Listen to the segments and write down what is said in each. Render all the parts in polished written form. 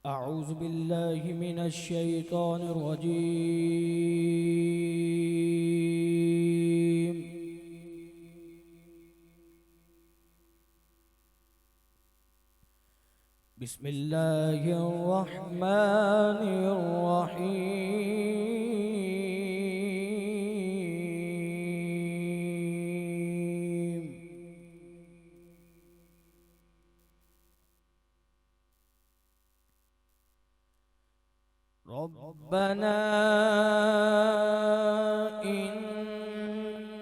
أعوذ بالله من الشيطان الرجيم. بسم الله الرحمن الرحيم. ربنا إنك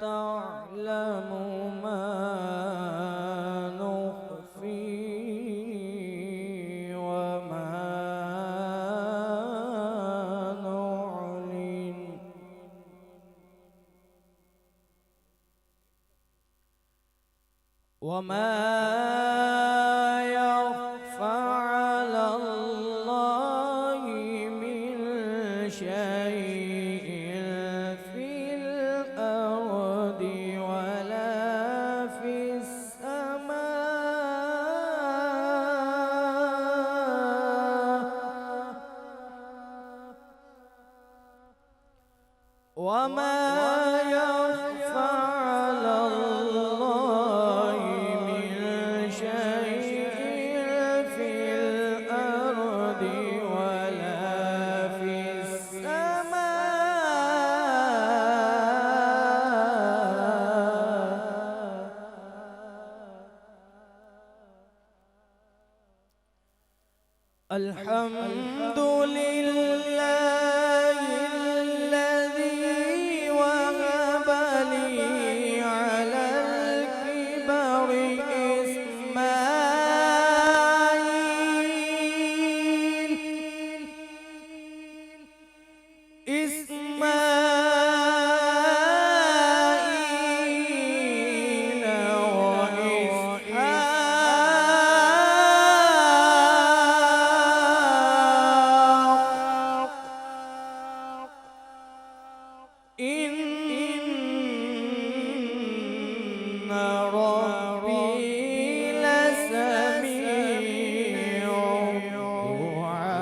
تعلم ما نخفي وما نعلن وما يخفى على الله من شيء في الأرض ولا في السماء وما يخفى على الله من شيء في الأرض ولا في السماء. الحمد لله الذي وهب لي على الكبر إسماعيل وإسحاق. إن ربي لسميع الدعاء.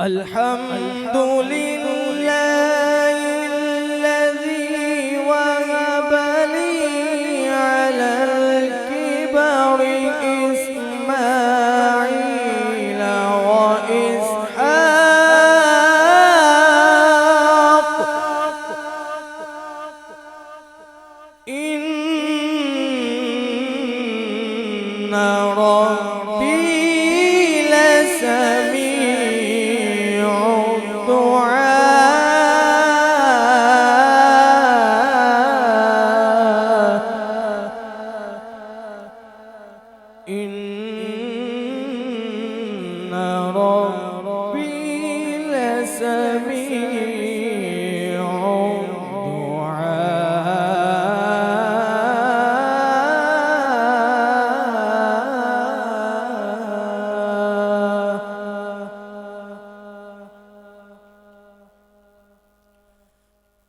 الحمد لله الذي وهب لي على الكبر إسماعيل وإسحاق. إن ربي لسميع الدعاء. إن ربي لسميع الدعاء.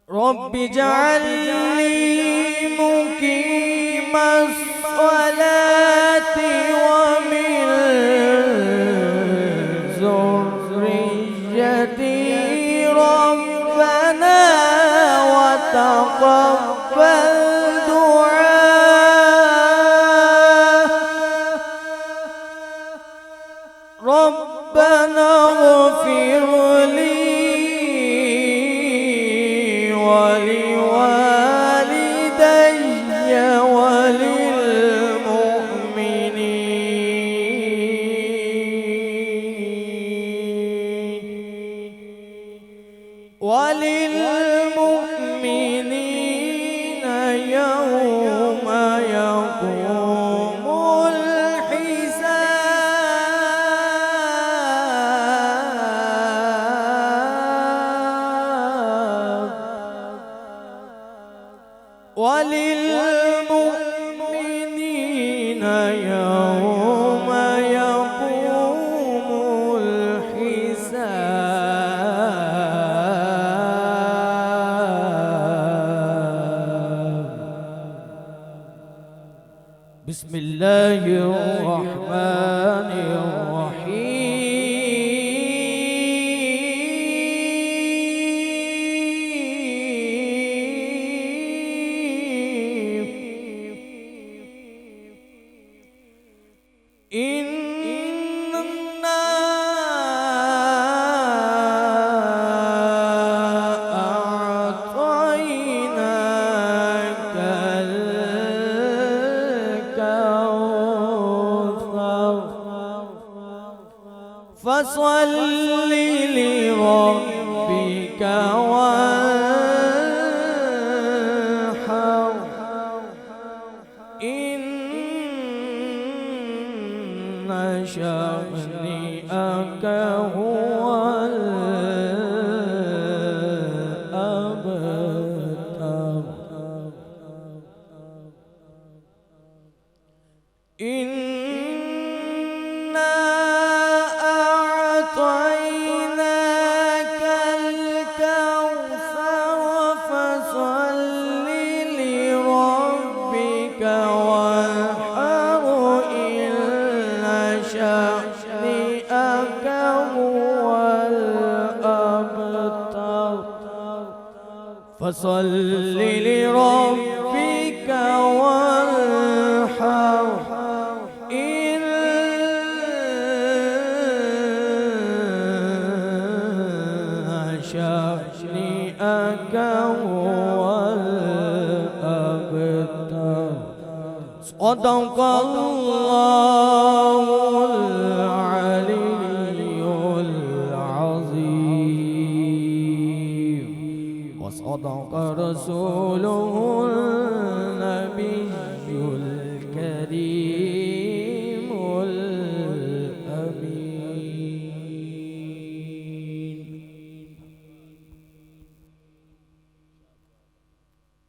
رب اجعل لي مقيم الصلاة ومن ذريتي ربنا وتقبل دعاء. ربنا اغفر لي ولوالدي وللمؤمنين يوم يقوم الحساب. وللمؤمنين يوم يقوم الحساب. بسم الله الرحمن الرحيم فصل لربك وانحر إن شانئك هو الأبتر فصل لربك وانحر إن شانئك هو الأبتر صدق الله العلي العظيم وصدق رسوله النبي الكريم.